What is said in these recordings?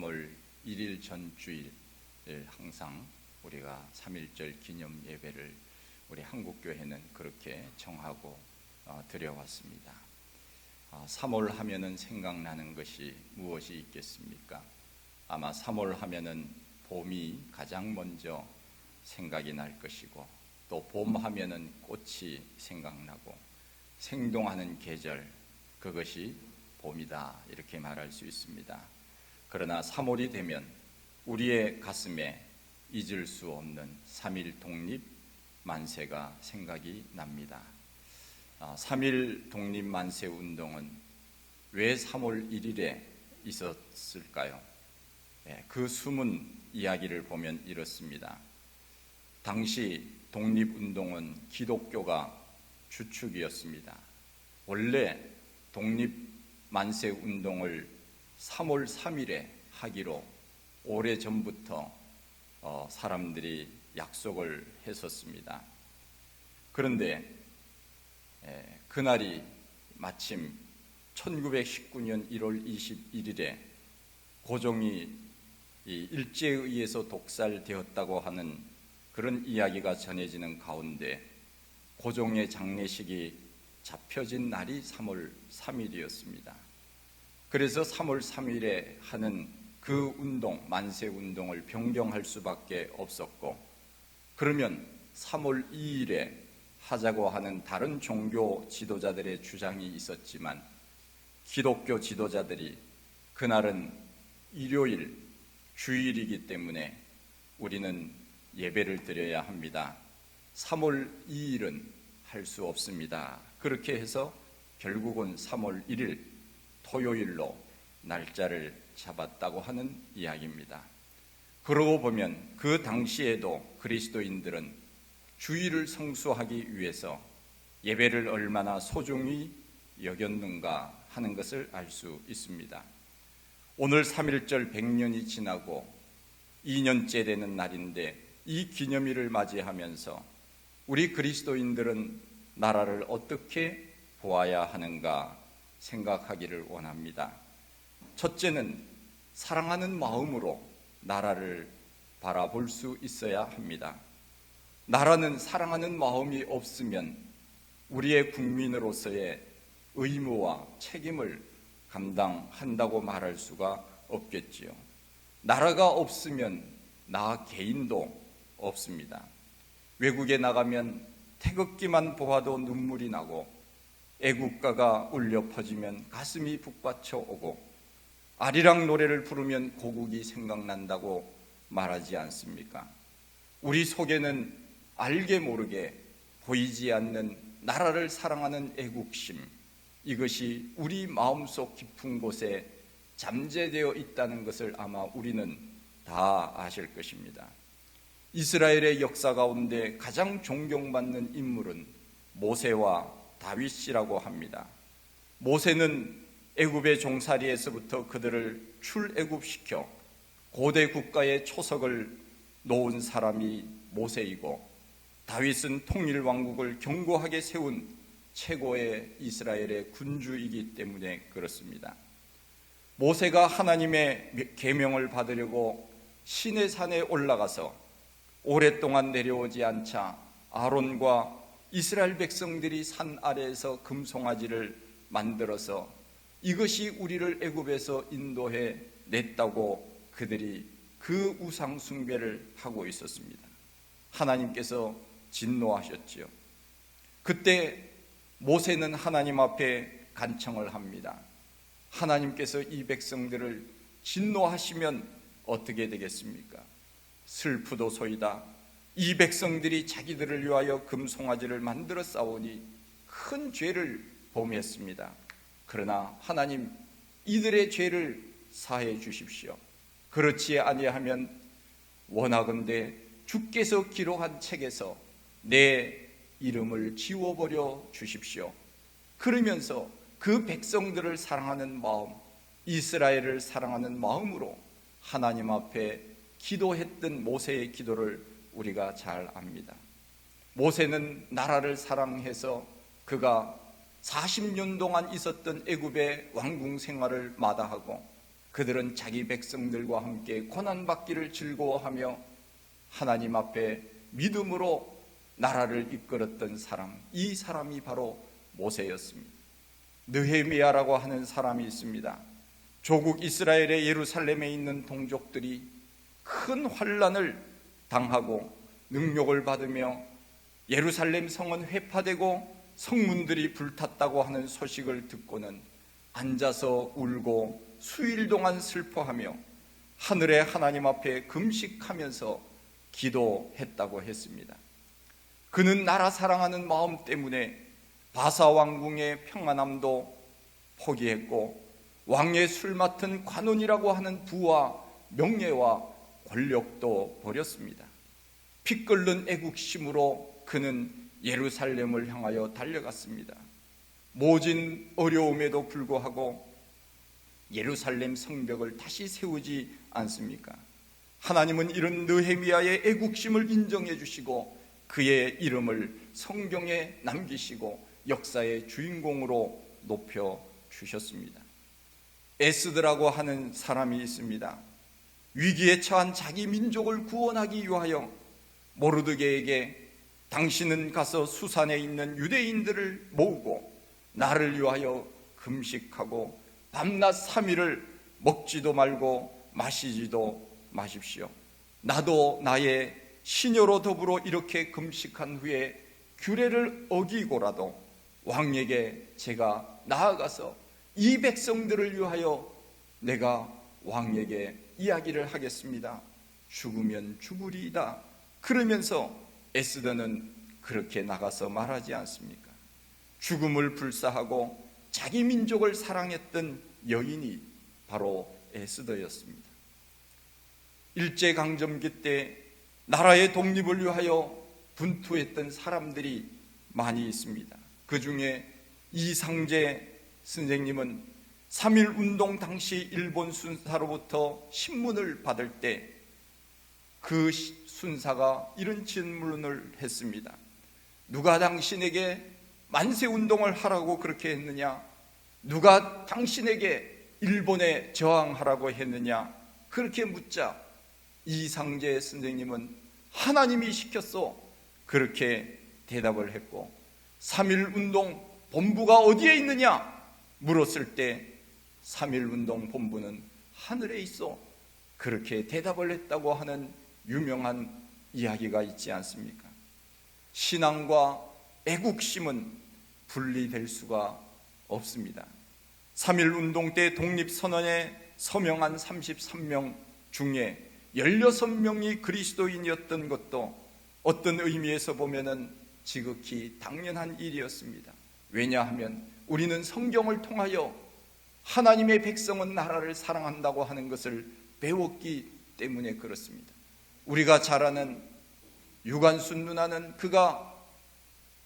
3월 1일 전주일 항상 우리가 3.1절 기념 예배를 우리 한국교회는 그렇게 정하고 드려왔습니다. 3월 하면은 생각나는 것이 무엇이 있겠습니까? 아마 3월 하면은 봄이 가장 먼저 생각이 날 것이고, 또 봄 하면은 꽃이 생각나고, 생동하는 계절, 그것이 봄이다 이렇게 말할 수 있습니다. 그러나 3월이 되면 우리의 가슴에 잊을 수 없는 3.1 독립 만세가 생각이 납니다. 3.1 독립 만세 운동은 왜 3월 1일에 있었을까요? 그 숨은 이야기를 보면 이렇습니다. 당시 독립운동은 기독교가 주축이었습니다. 원래 독립만세운동을 3월 3일에 하기로 오래전부터 사람들이 약속을 했었습니다. 그런데 그날이 마침 1919년 1월 21일에 고종이 일제에 의해서 독살되었다고 하는 그런 이야기가 전해지는 가운데 고종의 장례식이 잡혀진 날이 3월 3일이었습니다. 그래서 3월 3일에 하는 그 운동, 만세 운동을 변경할 수밖에 없었고, 그러면 3월 2일에 하자고 하는 다른 종교 지도자들의 주장이 있었지만, 기독교 지도자들이 그날은 일요일, 주일이기 때문에 우리는 예배를 드려야 합니다. 3월 2일은 할 수 없습니다. 그렇게 해서 결국은 3월 1일 토요일로 날짜를 잡았다고 하는 이야기입니다. 그러고 보면 그 당시에도 그리스도인들은 주일을 성수하기 위해서 예배를 얼마나 소중히 여겼는가 하는 것을 알 수 있습니다. 오늘 3.1절 100년이 지나고 2년째 되는 날인데, 이 기념일을 맞이하면서 우리 그리스도인들은 나라를 어떻게 보아야 하는가 생각하기를 원합니다. 첫째는 사랑하는 마음으로 나라를 바라볼 수 있어야 합니다. 나라는 사랑하는 마음이 없으면 우리의 국민으로서의 의무와 책임을 감당한다고 말할 수가 없겠지요. 나라가 없으면 나 개인도 없습니다. 외국에 나가면 태극기만 보아도 눈물이 나고, 애국가가 울려 퍼지면 가슴이 북받쳐 오고, 아리랑 노래를 부르면 고국이 생각난다고 말하지 않습니까? 우리 속에는 알게 모르게 보이지 않는 나라를 사랑하는 애국심, 이것이 우리 마음속 깊은 곳에 잠재되어 있다는 것을 아마 우리는 다 아실 것입니다. 이스라엘의 역사 가운데 가장 존경받는 인물은 모세와 다윗이라고 합니다. 모세는 애굽의 종살이에서부터 그들을 출애굽시켜 고대 국가의 초석을 놓은 사람이 모세이고, 다윗은 통일 왕국을 견고하게 세운 최고의 이스라엘의 군주이기 때문에 그렇습니다. 모세가 하나님의 계명을 받으려고 시내산에 올라가서 오랫동안 내려오지 않자 아론과 이스라엘 백성들이 산 아래에서 금송아지를 만들어서 이것이 우리를 애굽에서 인도해 냈다고 그들이 그 우상 숭배를 하고 있었습니다. 하나님께서 진노하셨지요. 그때 모세는 하나님 앞에 간청을 합니다. 하나님께서 이 백성들을 진노하시면 어떻게 되겠습니까? 슬프도소이다. 이 백성들이 자기들을 위하여 금송아지를 만들어 싸우니 큰 죄를 범했습니다. 그러나 하나님, 이들의 죄를 사해 주십시오. 그렇지 아니하면 원하건대 주께서 기록한 책에서 내 이름을 지워버려 주십시오. 그러면서 그 백성들을 사랑하는 마음, 이스라엘을 사랑하는 마음으로 하나님 앞에 기도했던 모세의 기도를 우리가 잘 압니다. 모세는 나라를 사랑해서 그가 40년 동안 있었던 애굽의 왕궁 생활을 마다하고 그들은 자기 백성들과 함께 고난받기를 즐거워하며 하나님 앞에 믿음으로 나라를 이끌었던 사람, 이 사람이 바로 모세였습니다. 느헤미야라고 하는 사람이 있습니다. 조국 이스라엘의 예루살렘에 있는 동족들이 큰 환난을 당하고 능욕을 받으며 예루살렘 성은 회파되고 성문들이 불탔다고 하는 소식을 듣고는 앉아서 울고 수일 동안 슬퍼하며 하늘의 하나님 앞에 금식하면서 기도했다고 했습니다. 그는 나라 사랑하는 마음 때문에 바사 왕궁의 평안함도 포기했고 왕의 술 맡은 관원이라고 하는 부와 명예와 권력도 버렸습니다. 피 끓는 애국심으로 그는 예루살렘을 향하여 달려갔습니다. 모진 어려움에도 불구하고 예루살렘 성벽을 다시 세우지 않습니까? 하나님은 이런 느헤미야의 애국심을 인정해 주시고 그의 이름을 성경에 남기시고 역사의 주인공으로 높여 주셨습니다. 에스드라고 하는 사람이 있습니다. 위기에 처한 자기 민족을 구원하기 위하여 모르드게에게 당신은 가서 수산에 있는 유대인들을 모으고 나를 위하여 금식하고 밤낮 3일을 먹지도 말고 마시지도 마십시오. 나도 나의 시녀로 더불어 이렇게 금식한 후에 규례를 어기고라도 왕에게 제가 나아가서 이 백성들을 위하여 내가 왕에게 이야기를 하겠습니다. 죽으면 죽으리이다. 그러면서 에스더는 그렇게 나가서 말하지 않습니까? 죽음을 불사하고 자기 민족을 사랑했던 여인이 바로 에스더였습니다. 일제강점기 때 나라의 독립을 위하여 분투했던 사람들이 많이 있습니다. 그 중에 이상제 선생님은 3.1 운동 당시 일본 순사로부터 신문을 받을 때 그 순사가 이런 질문을 했습니다. 누가 당신에게 만세운동을 하라고 그렇게 했느냐? 누가 당신에게 일본에 저항하라고 했느냐? 그렇게 묻자 이상제 선생님은 하나님이 시켰어. 그렇게 대답을 했고 3.1 운동 본부가 어디에 있느냐? 물었을 때 3.1 운동 본부는 하늘에 있어. 그렇게 대답을 했다고 하는 유명한 이야기가 있지 않습니까? 신앙과 애국심은 분리될 수가 없습니다. 3.1 운동 때 독립선언에 서명한 33명 중에 16명이 그리스도인이었던 것도 어떤 의미에서 보면은 지극히 당연한 일이었습니다. 왜냐하면 우리는 성경을 통하여 하나님의 백성은 나라를 사랑한다고 하는 것을 배웠기 때문에 그렇습니다. 우리가 잘 아는 유관순 누나는 그가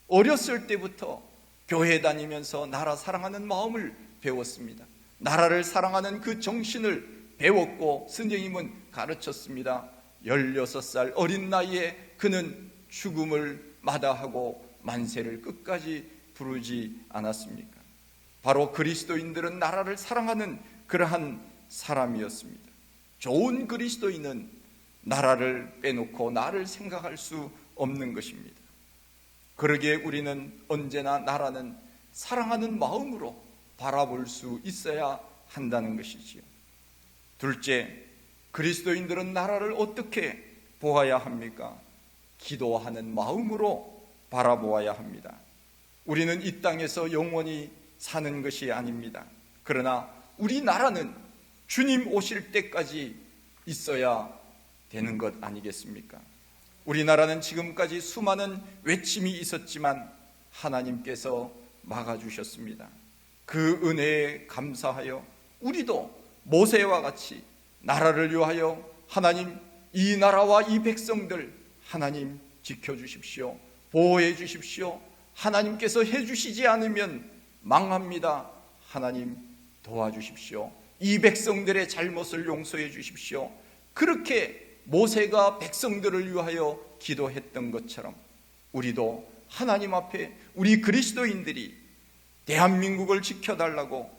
어렸을 때부터 교회 다니면서 나라 사랑하는 마음을 배웠습니다. 나라를 사랑하는 그 정신을 배웠고 선생님은 가르쳤습니다. 16살 어린 나이에 그는 죽음을 마다하고 만세를 끝까지 부르지 않았습니까? 바로 그리스도인들은 나라를 사랑하는 그러한 사람이었습니다. 좋은 그리스도인은 나라를 빼놓고 나를 생각할 수 없는 것입니다. 그러기에 우리는 언제나 나라는 사랑하는 마음으로 바라볼 수 있어야 한다는 것이지요. 둘째, 그리스도인들은 나라를 어떻게 보아야 합니까? 기도하는 마음으로 바라보아야 합니다. 우리는 이 땅에서 영원히 사는 것이 아닙니다. 그러나 우리 나라는 주님 오실 때까지 있어야 되는 것 아니겠습니까? 우리나라는 지금까지 수많은 외침이 있었지만 하나님께서 막아주셨습니다. 그 은혜에 감사하여 우리도 모세와 같이 나라를 위하여 하나님 이 나라와 이 백성들 하나님 지켜주십시오. 보호해 주십시오. 하나님께서 해주시지 않으면 망합니다. 하나님 도와주십시오. 이 백성들의 잘못을 용서해 주십시오. 그렇게 모세가 백성들을 위하여 기도했던 것처럼 우리도 하나님 앞에 우리 그리스도인들이 대한민국을 지켜달라고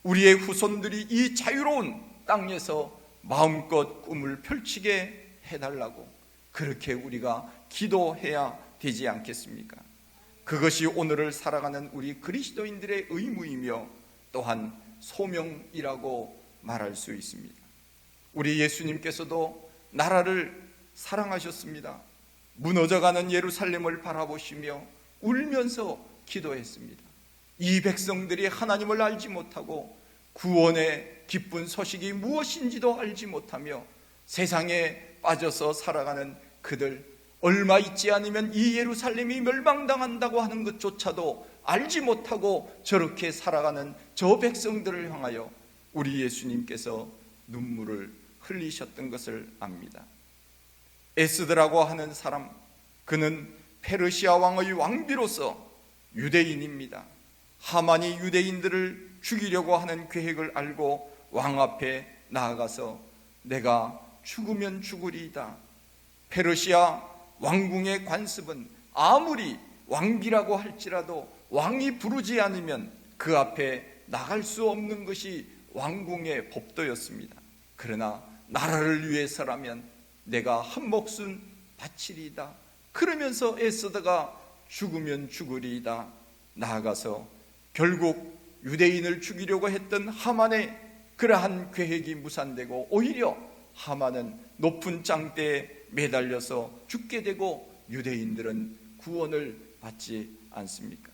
우리의 후손들이 이 자유로운 땅에서 마음껏 꿈을 펼치게 해달라고 그렇게 우리가 기도해야 되지 않겠습니까? 그것이 오늘을 살아가는 우리 그리스도인들의 의무이며 또한 소명이라고 말할 수 있습니다. 우리 예수님께서도 나라를 사랑하셨습니다. 무너져가는 예루살렘을 바라보시며 울면서 기도했습니다. 이 백성들이 하나님을 알지 못하고 구원의 기쁜 소식이 무엇인지도 알지 못하며 세상에 빠져서 살아가는 그들, 얼마 있지 않으면 이 예루살렘이 멸망당한다고 하는 것조차도 알지 못하고 저렇게 살아가는 저 백성들을 향하여 우리 예수님께서 눈물을 흘리셨던 것을 압니다. 에스더라고 하는 사람, 그는 페르시아 왕의 왕비로서 유대인입니다. 하만이 유대인들을 죽이려고 하는 계획을 알고 왕 앞에 나아가서 내가 죽으면 죽으리이다. 페르시아 왕궁의 관습은 아무리 왕비라고 할지라도 왕이 부르지 않으면 그 앞에 나갈 수 없는 것이 왕궁의 법도였습니다. 그러나 나라를 위해서라면 내가 한 목숨 바치리이다. 그러면서 에스더가 죽으면 죽으리이다 나아가서 결국 유대인을 죽이려고 했던 하만의 그러한 계획이 무산되고 오히려 하만은 높은 장대에 매달려서 죽게 되고 유대인들은 구원을 받지 않습니까?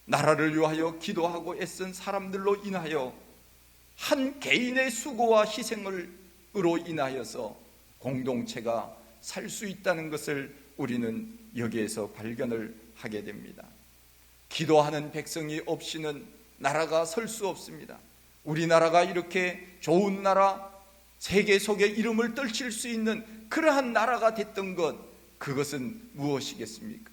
나라를 위하여 기도하고 애쓴 사람들로 인하여 한 개인의 수고와 희생으로 인하여서 공동체가 살 수 있다는 것을 우리는 여기에서 발견을 하게 됩니다. 기도하는 백성이 없이는 나라가 설 수 없습니다. 우리나라가 이렇게 좋은 나라, 세계 속에 이름을 떨칠 수 있는 그러한 나라가 됐던 것, 그것은 무엇이겠습니까?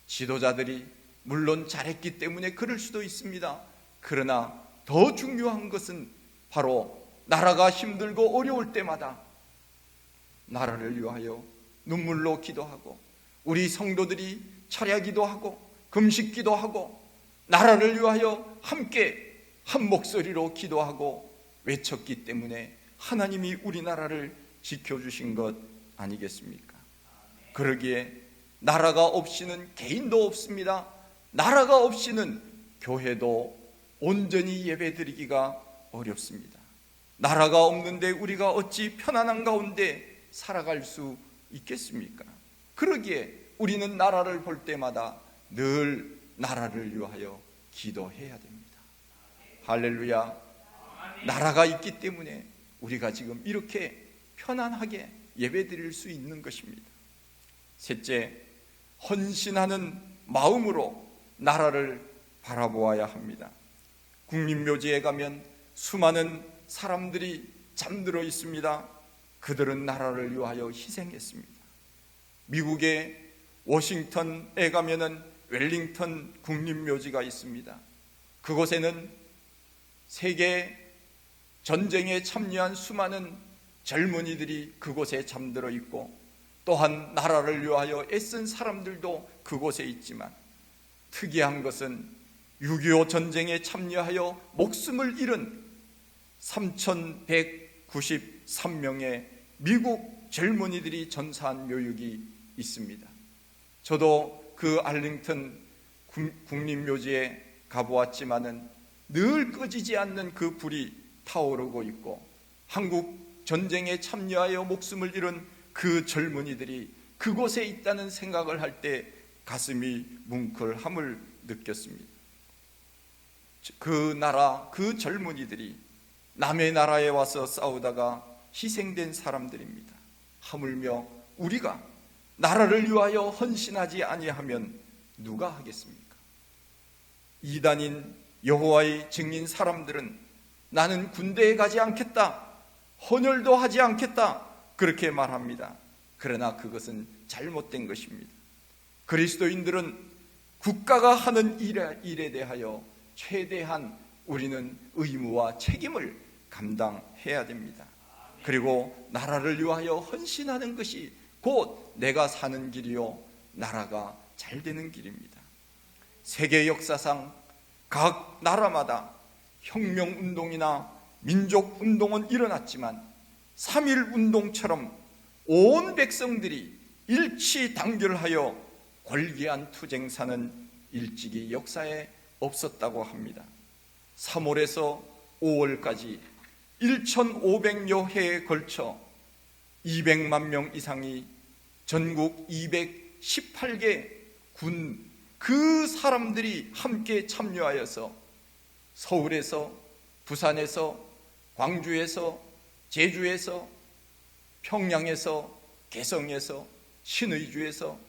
지도자들이 물론 잘했기 때문에 그럴 수도 있습니다. 그러나 더 중요한 것은 바로 나라가 힘들고 어려울 때마다 나라를 위하여 눈물로 기도하고 우리 성도들이 철야 기도하고 금식 기도하고 나라를 위하여 함께 한 목소리로 기도하고 외쳤기 때문에 하나님이 우리나라를 지켜주신 것 아니겠습니까? 그러기에 나라가 없이는 개인도 없습니다. 나라가 없이는 교회도 온전히 예배드리기가 어렵습니다. 나라가 없는데 우리가 어찌 편안한 가운데 살아갈 수 있겠습니까? 그러기에 우리는 나라를 볼 때마다 늘 나라를 위하여 기도해야 됩니다. 할렐루야. 나라가 있기 때문에 우리가 지금 이렇게 편안하게 예배드릴 수 있는 것입니다. 셋째, 헌신하는 마음으로 나라를 바라보아야 합니다. 국립묘지에 가면 수많은 사람들이 잠들어 있습니다. 그들은 나라를 위하여 희생했습니다. 미국의 워싱턴에 가면은 웰링턴 국립묘지가 있습니다. 그곳에는 세계 전쟁에 참여한 수많은 젊은이들이 그곳에 잠들어 있고 또한 나라를 위하여 애쓴 사람들도 그곳에 있지만 특이한 것은 6.25 전쟁에 참여하여 목숨을 잃은 3,193명의 미국 젊은이들이 전사한 묘역이 있습니다. 저도 그 알링턴 국립묘지에 가보았지만은 늘 꺼지지 않는 그 불이 타오르고 있고 한국 전쟁에 참여하여 목숨을 잃은 그 젊은이들이 그곳에 있다는 생각을 할 때 가슴이 뭉클함을 느꼈습니다. 그 나라, 그 젊은이들이 남의 나라에 와서 싸우다가 희생된 사람들입니다. 하물며 우리가 나라를 위하여 헌신하지 아니하면 누가 하겠습니까? 이단인 여호와의 증인 사람들은 나는 군대에 가지 않겠다, 헌혈도 하지 않겠다, 그렇게 말합니다. 그러나 그것은 잘못된 것입니다. 그리스도인들은 국가가 하는 일에 대하여 최대한 우리는 의무와 책임을 감당해야 됩니다. 그리고 나라를 위하여 헌신하는 것이 곧 내가 사는 길이요 나라가 잘 되는 길입니다. 세계 역사상 각 나라마다 혁명운동이나 민족 운동은 일어났지만 3.1 운동처럼 온 백성들이 일치단결하여 골기한 투쟁사는 일찍이 역사에 없었다고 합니다. 3월에서 5월까지 1,500여 해에 걸쳐 200만 명 이상이 전국 218개 군 그 사람들이 함께 참여하여서 서울에서, 부산에서, 광주에서, 제주에서, 평양에서, 개성에서, 신의주에서,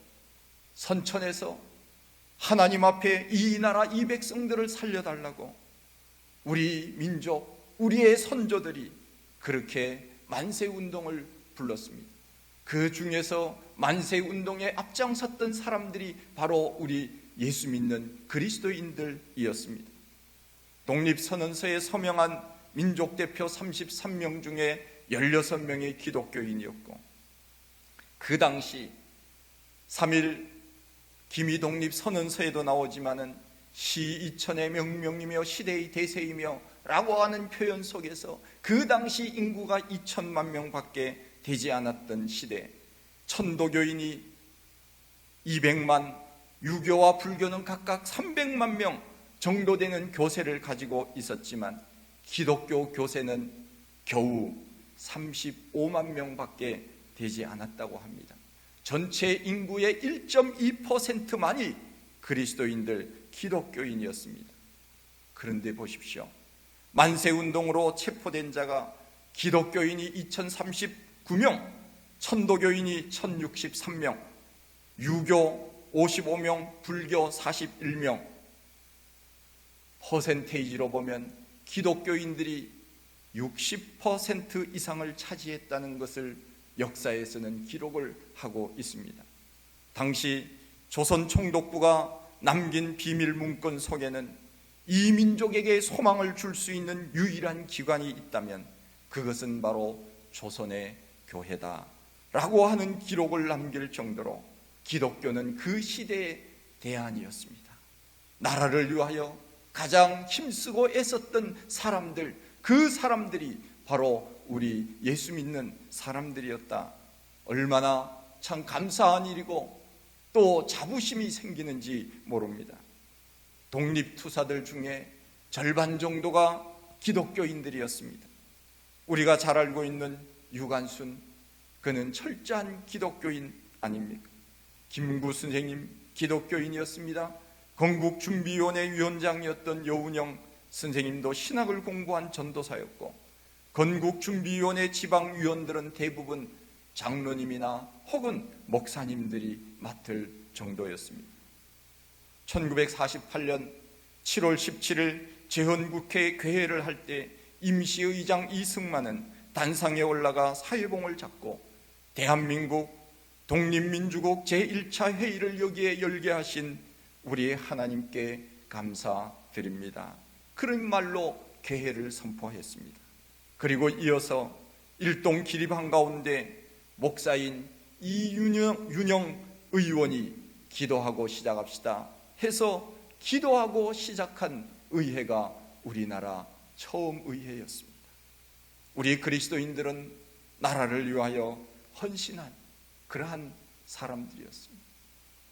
선천에서 하나님 앞에 이 나라 이 백성들을 살려달라고 우리 민족, 우리의 선조들이 그렇게 만세운동을 불렀습니다. 그 중에서 만세운동에 앞장섰던 사람들이 바로 우리 예수 믿는 그리스도인들이었습니다. 독립선언서에 서명한 민족대표 33명 중에 16명의 기독교인이었고, 그 당시 3.1 기미독립선언서에도 나오지만은 시이천의 명명이며 시대의 대세이며 라고 하는 표현 속에서 그 당시 인구가 2천만 명밖에 되지 않았던 시대, 천도교인이 200만, 유교와 불교는 각각 300만 명 정도 되는 교세를 가지고 있었지만 기독교 교세는 겨우 35만 명밖에 되지 않았다고 합니다. 전체 인구의 1.2%만이 그리스도인들, 기독교인이었습니다. 그런데 보십시오. 만세운동으로 체포된 자가 기독교인이 2039명, 천도교인이 1063명, 유교 55명, 불교 41명. 퍼센테이지로 보면 기독교인들이 60% 이상을 차지했다는 것을 역사에서는 기록을 하고 있습니다. 당시 조선 총독부가 남긴 비밀 문건 속에는 이 민족에게 소망을 줄 수 있는 유일한 기관이 있다면 그것은 바로 조선의 교회다 라고 하는 기록을 남길 정도로 기독교는 그 시대의 대안이었습니다. 나라를 위하여 가장 힘쓰고 애썼던 사람들, 그 사람들이 바로 우리 예수 믿는 사람들이었다. 얼마나 참 감사한 일이고 또 자부심이 생기는지 모릅니다. 독립투사들 중에 절반 정도가 기독교인들이었습니다. 우리가 잘 알고 있는 유관순, 그는 철저한 기독교인 아닙니까? 김구 선생님 기독교인이었습니다. 건국준비위원회 위원장이었던 여운형 선생님도 신학을 공부한 전도사였고, 건국준비위원회 지방위원들은 대부분 장로님이나 혹은 목사님들이 맡을 정도였습니다. 1948년 7월 17일 제헌국회 개회를 할 때 임시의장 이승만은 단상에 올라가 사회봉을 잡고 대한민국 독립민주국 제1차 회의를 여기에 열게 하신 우리의 하나님께 감사드립니다, 그런 말로 개회를 선포했습니다. 그리고 이어서 일동 기립한 가운데 목사인 이윤영 의원이 기도하고 시작합시다 해서 기도하고 시작한 의회가 우리나라 처음 의회였습니다. 우리 그리스도인들은 나라를 위하여 헌신한 그러한 사람들이었습니다.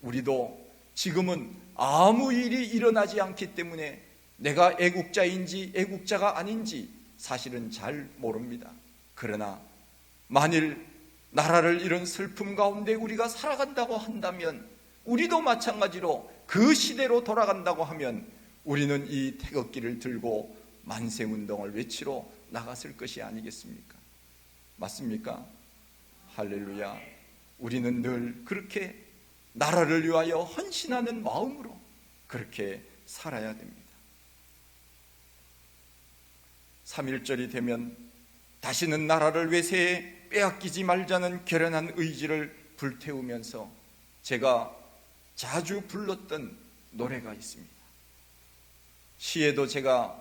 우리도 지금은 아무 일이 일어나지 않기 때문에 내가 애국자인지 애국자가 아닌지 사실은 잘 모릅니다. 그러나 만일 나라를 이런 슬픔 가운데 우리가 살아간다고 한다면, 우리도 마찬가지로 그 시대로 돌아간다고 하면 우리는 이 태극기를 들고 만세운동을 외치러 나갔을 것이 아니겠습니까? 맞습니까? 할렐루야. 우리는 늘 그렇게 나라를 위하여 헌신하는 마음으로 그렇게 살아야 됩니다. 3.1절이 되면 다시는 나라를 외세에 빼앗기지 말자는 결연한 의지를 불태우면서 제가 자주 불렀던 노래가 있습니다. 시에도 제가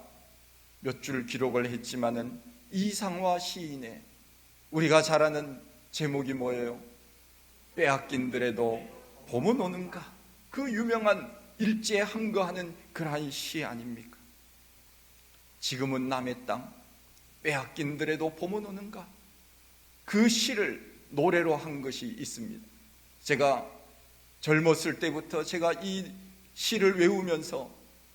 몇 줄 기록을 했지만은 이상화 시인의 우리가 잘 아는 제목이 뭐예요? 빼앗긴들에도 봄은 오는가, 그 유명한 일제항거하는 그러한 시 아닙니까? 지금은 남의 땅, 빼앗긴들에도 봄은 오는가? 그 시를 노래로 한 것이 있습니다. 제가 젊었을 때부터 제가 이 시를 외우면서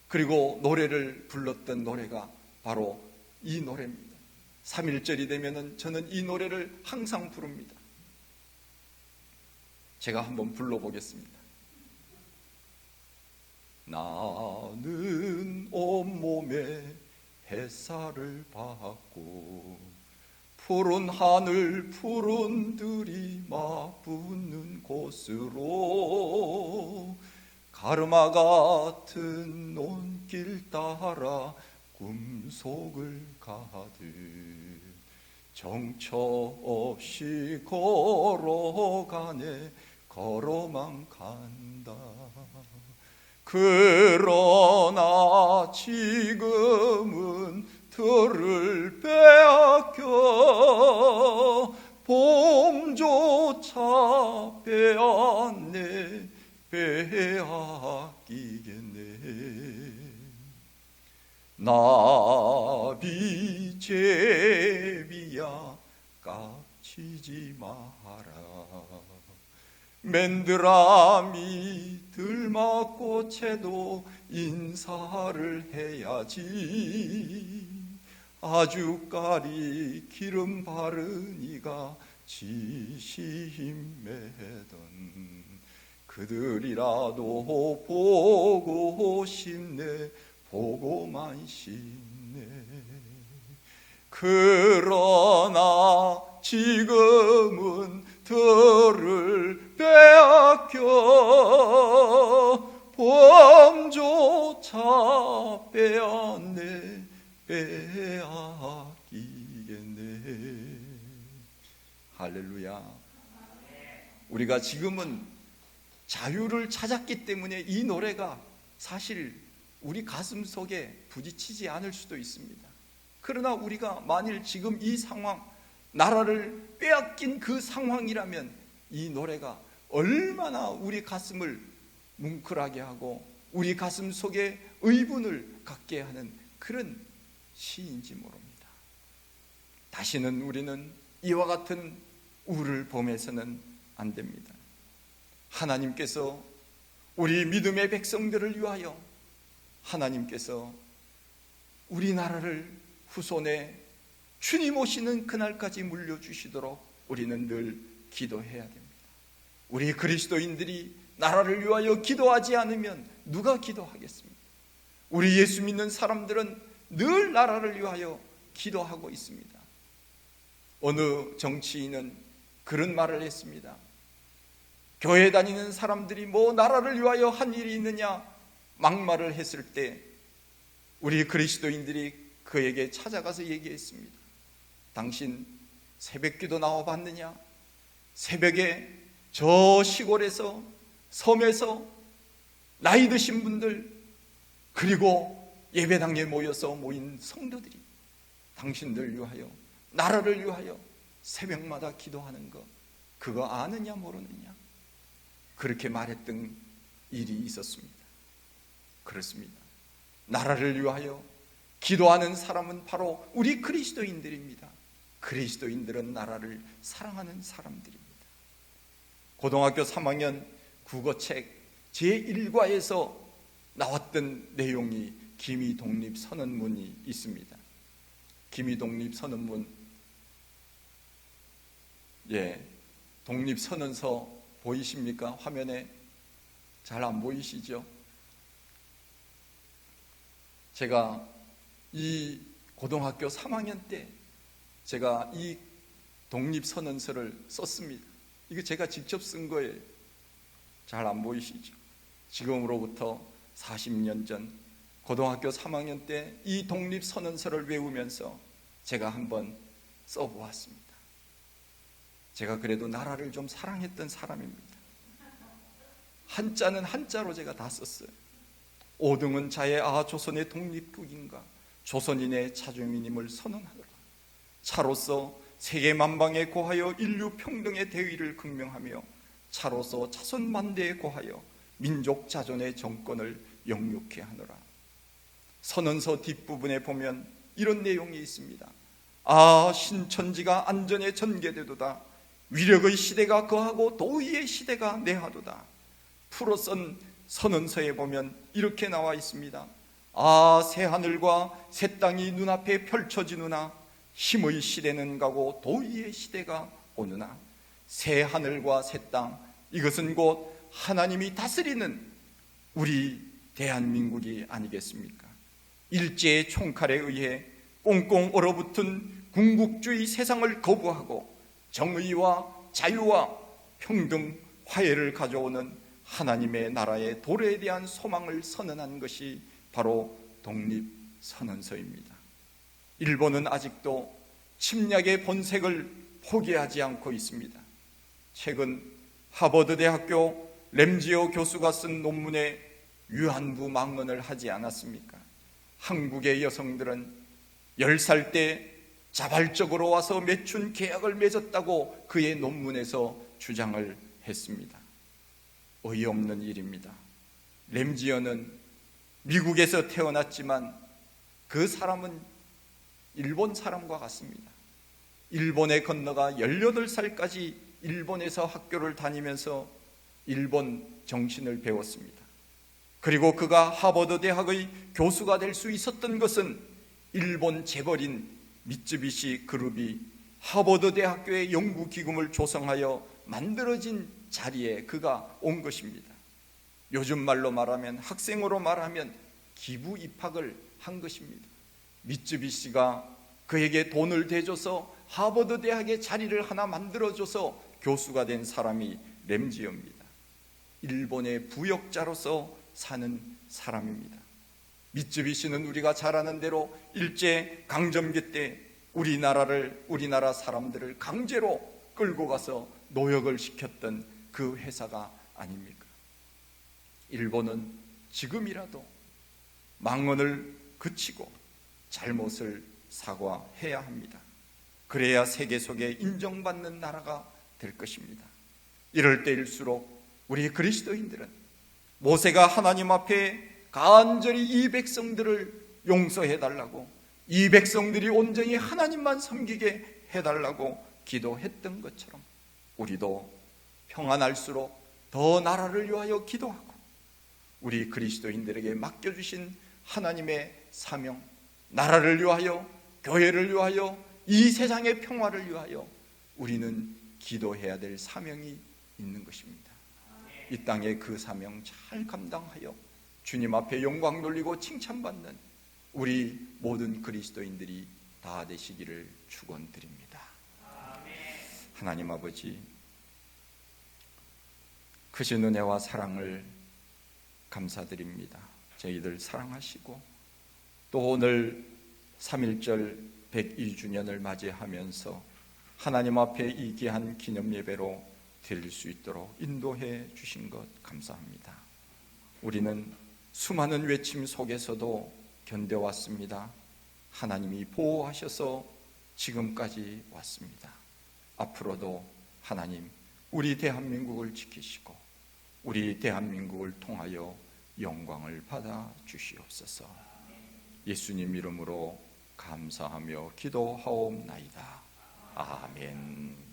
그리고 노래를 불렀던 노래가 바로 이 노래입니다. 3.1절이 되면은 저는 이 노래를 항상 부릅니다. 제가 한번 불러보겠습니다. 나는 온몸에 햇살을 받고 푸른 하늘 푸른 들이 맞붙는 곳으로 가르마 같은 논길 따라 꿈속을 가듯 정처 없이 걸어가네 걸어만 간다. 그러나 지금은 들을 빼앗겨 봄조차 빼앗네 빼앗기겠네. 나비 제비야 깝치지 마라. 맨드라미 들막꽃에도 인사를 해야지. 아주까리 기름 바른 이가 지심매던 그들이라도 보고 싶네 보고만 싶네. 그러나 지금은 들을 빼앗겨 봄조차 빼앗네 빼앗기겠네. 할렐루야. 우리가 지금은 자유를 찾았기 때문에 이 노래가 사실 우리 가슴 속에 부딪히지 않을 수도 있습니다. 그러나 우리가 만일 지금 이 상황, 나라를 빼앗긴 그 상황이라면 이 노래가 얼마나 우리 가슴을 뭉클하게 하고 우리 가슴 속에 의분을 갖게 하는 그런 시인지 모릅니다. 다시는 우리는 이와 같은 우를 범해서는 안 됩니다. 하나님께서 우리 믿음의 백성들을 위하여 하나님께서 우리나라를 후손에 주님 오시는 그날까지 물려주시도록 우리는 늘 기도해야 됩니다. 우리 그리스도인들이 나라를 위하여 기도하지 않으면 누가 기도하겠습니까? 우리 예수 믿는 사람들은 늘 나라를 위하여 기도하고 있습니다. 어느 정치인은 그런 말을 했습니다. 교회 다니는 사람들이 뭐 나라를 위하여 한 일이 있느냐 막말을 했을 때 우리 그리스도인들이 그에게 찾아가서 얘기했습니다. 당신 새벽기도 나와 봤느냐? 새벽에 저 시골에서 섬에서 나이 드신 분들 그리고 예배당에 모인 성도들이 당신들 위하여 나라를 위하여 새벽마다 기도하는 거 그거 아느냐 모르느냐? 그렇게 말했던 일이 있었습니다. 그렇습니다. 나라를 위하여 기도하는 사람은 바로 우리 그리스도인들입니다. 그리스도인들은 나라를 사랑하는 사람들입니다. 고등학교 3학년 국어책 제1과에서 나왔던 내용이 기미독립선언문이 있습니다. 기미독립선언문, 독립선언서 보이십니까? 화면에 잘 안 보이시죠? 제가 이 고등학교 3학년 때 제가 이 독립선언서를 썼습니다. 이거 제가 직접 쓴 거예요. 잘 안 보이시죠? 지금으로부터 40년 전 고등학교 3학년 때 이 독립선언서를 외우면서 제가 한번 써보았습니다. 제가 그래도 나라를 좀 사랑했던 사람입니다. 한자는 한자로 제가 다 썼어요. 오등은 자의 조선의 독립국인과 조선인의 자주민임을 선언하노라. 차로서 세계 만방에 고하여 인류 평등의 대의를 극명하며 차로서 자손 만대에 고하여 민족 자존의 정권을 영육케 하노라. 선언서 뒷부분에 보면 이런 내용이 있습니다. 아, 신천지가 안전에 전개되도다. 위력의 시대가 거하고 도의의 시대가 내하도다. 풀어쓴 선언서에 보면 이렇게 나와 있습니다. 아, 새하늘과 새 땅이 눈앞에 펼쳐지느나 힘의 시대는 가고 도의의 시대가 오느나. 새하늘과 새 땅, 이것은 곧 하나님이 다스리는 우리 대한민국이 아니겠습니까? 일제의 총칼에 의해 꽁꽁 얼어붙은 군국주의 세상을 거부하고 정의와 자유와 평등, 화해를 가져오는 하나님의 나라의 도래에 대한 소망을 선언한 것이 바로 독립선언서입니다. 일본은 아직도 침략의 본색을 포기하지 않고 있습니다. 최근 하버드 대학교 램지오 교수가 쓴 논문에 위안부 망언을 하지 않았습니까? 한국의 여성들은 10살 때 자발적으로 와서 맺춘 계약을 맺었다고 그의 논문에서 주장을 했습니다. 어이없는 일입니다. 램지어는 미국에서 태어났지만 그 사람은 일본 사람과 같습니다. 일본에 건너가 18살까지 일본에서 학교를 다니면서 일본 정신을 배웠습니다. 그리고 그가 하버드 대학의 교수가 될 수 있었던 것은 일본 재벌인 미쯔비시 그룹이 하버드 대학교의 연구기금을 조성하여 만들어진 자리에 그가 온 것입니다. 요즘 말로 말하면, 학생으로 말하면 기부 입학을 한 것입니다. 미쯔비시가 그에게 돈을 대줘서 하버드 대학의 자리를 하나 만들어줘서 교수가 된 사람이 램지어입니다. 일본의 부역자로서 사는 사람입니다. 미쯔비시는 우리가 잘 아는 대로 일제 강점기 때 우리나라 사람들을 강제로 끌고 가서 노역을 시켰던 그 회사가 아닙니까? 일본은 지금이라도 망언을 그치고 잘못을 사과해야 합니다. 그래야 세계 속에 인정받는 나라가 될 것입니다. 이럴 때일수록 우리 그리스도인들은 모세가 하나님 앞에 간절히 이 백성들을 용서해달라고, 이 백성들이 온전히 하나님만 섬기게 해달라고 기도했던 것처럼 우리도 평안할수록 더 나라를 위하여 기도하고 우리 그리스도인들에게 맡겨주신 하나님의 사명, 나라를 위하여, 교회를 위하여, 이 세상의 평화를 위하여 우리는 기도해야 될 사명이 있는 것입니다. 이 땅에 그 사명 잘 감당하여 주님 앞에 영광 돌리고 칭찬받는 우리 모든 그리스도인들이 다 되시기를 축원드립니다. 하나님 아버지, 크신 은혜와 사랑을 감사드립니다. 저희들 사랑하시고 또 오늘 3.1절 102주년을 맞이하면서 하나님 앞에 이 귀한 기념 예배로 드릴 수 있도록 인도해 주신 것 감사합니다. 우리는 수많은 외침 속에서도 견뎌왔습니다. 하나님이 보호하셔서 지금까지 왔습니다. 앞으로도 하나님, 우리 대한민국을 지키시고 우리 대한민국을 통하여 영광을 받아 주시옵소서. 예수님 이름으로 감사하며 기도하옵나이다. 아멘.